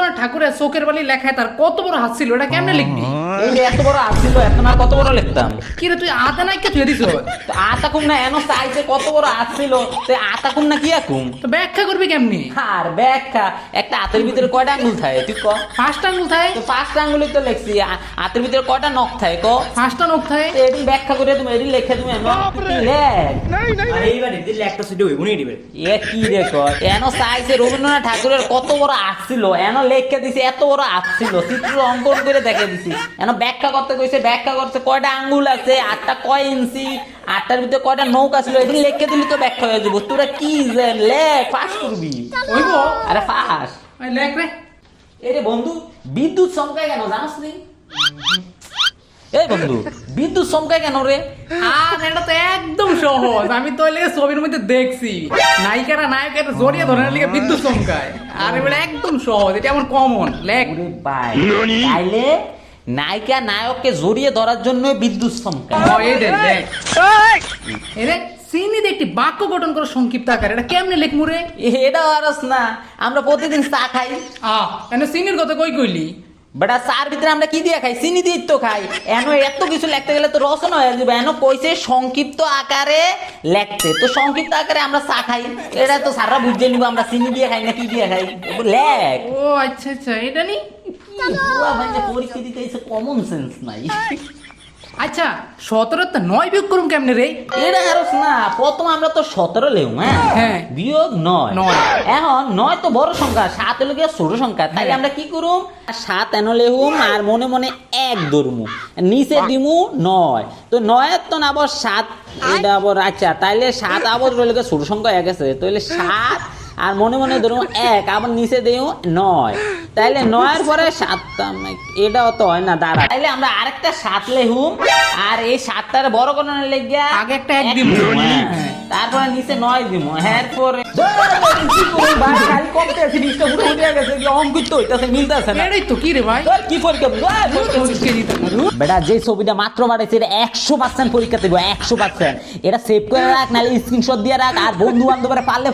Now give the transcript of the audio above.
রবীন্দ্রনাথ ঠাকুরের চোখের বালি লেখায় তার কত বড় হাত ছিল, এটা কেমনে লিখবি? এই যে এত বড় আসছিল এত না কত বড় লিখতাম। কি রে তুই আতা নাইকা তুই দিছ? তো আতা কুম না এনো সাইজে কত বড় আসছিল তো আতা কুম না কি আকুম? তো ব্যাখ্যা করবি কেমনি? আর ব্যাখ্যা একটা হাতের ভিতরে কয়টা আঙ্গুল থাকে তুই ক? 5টা আঙ্গুল থাকে। তো 5টা আঙ্গুলই তো লিখছি। হাতের ভিতরে কয়টা নখ থাকে ক? 5টা নখ থাকে। তো এটি ব্যাখ্যা করে তুমি এটি লিখে তুমি এনো লেখ। আর এইবার দিলে একটা সুইডে হইব নি দিবে। এ কি রে ক? এনো সাইজে রবীন্দ্রনাথ ঠাকুরের কত বড় আসছিল এনো লিখে দিছি এত বড় আসছিল চিত্র অঙ্কন করে দেখে দিছি। এনো ব্যাখ্যা করতে কইছে ব্যাখ্যা করতে কয়টা আঙ্গুল আছে 8টা কয় ইঞ্চি 8টার ভিতরে কয়টা নৌকা ছিল এটি লিখে দিলি তো ব্যাখ্যা হয়ে যাবো। তোরা কি লেখ পাস করবি? হইব? আরে পাস। এই লেখ রে। এই রে বন্ধু বিদ্যুৎ চমকায় কেন জানোস নি? এই বন্ধু বিদ্যুৎ চমকায় কেন রে? আর এটা তো একদম সহজ, আমি তো লেগে ছবির মধ্যে দেখছি নায়িকারা নায়কের জড়িয়ে ধরার লিগে বিদ্যুৎ চমকায়। আর এবারে একদম সহজ, এটা আমার কমন। লেখ। ওরে ভাই তাইলে নায়িকা নায়ককে জড়িয়ে ধরার জন্য বিদ্যুৎ চমকায়। এই দেখ দেখ এই দেখ চিনি দিয়ে একটি বাক্য গঠন করে সংক্ষিপ্ত আকার, এটা কেমনে লিখমু রে? এটা আরস না আমরা প্রতিদিন চা খাই এনে চিনির কথা কই কইলি? বেটা চার ভিতরে আমরা কি দিয়ে খাই? চিনি দিয়ে তো খাই। এনো এত কিছু লিখতে গেলে তো রচনা হয়ে যাবে। এনো কইছে সংক্ষিপ্ত আকারে লিখতে, তো সংক্ষিপ্ত আকারে আমরা চা খাই। এটা তো সারা বুঝে নিব আমরা চিনি দিয়ে খাই না কি দিয়ে খাই। লেখ। ও আচ্ছা আচ্ছা, এটা নি। পরিস্থিতিতে কমন সেন্স নাই। আচ্ছা 17 তে 9 বিয়োগ করুম কেমনে রে? এটা আরস না প্রথম আমরা তো 17 লেউ হ্যাঁ। বিয়োগ 9 এখন 9 তো বড় সংখ্যা 7 হলো গিয়ে ছোট সংখ্যা তাইলে আমরা কি করুম 7 এনো লেহুম আর মনে মনে 1 ধরমু নিচে দিমু 9 তো 9 এর তো না আবার 7 এটা আবার আচ্ছা তাইলে 7 আবার রইল গিয়ে ছোট সংখ্যা হয়ে গেছে তাইলে 7 আর মনে মনে ধরুন 1 আবার নিচে দেও 9 তাইলে 9 এর পরে 7 এটাও তো হয় না দাঁড়া তাইলে আমরা আরেকটা 7 লেহুম আর এই 7টার বড় কোণের লাগিয়া আগে একটা 1 দিমু, তারপরে নিচে 9 দিমু এরপরে ভাই খালি কমতে আছে 20টা ফুট উঠে গেছে কি অঙ্কিত তো হইতাছে মিলতাছে না এটাই তো কি রে ভাই? তোর কি পরীক্ষা বেটা যে ছবিটা মাত্র বাড়াইছে এটা 100% পরীক্ষা দেব 100% এটা সেভ করে রাখ নালে স্ক্রিনশট দিয়ে রাখ আর বন্ধু বান্ধবরা পারলে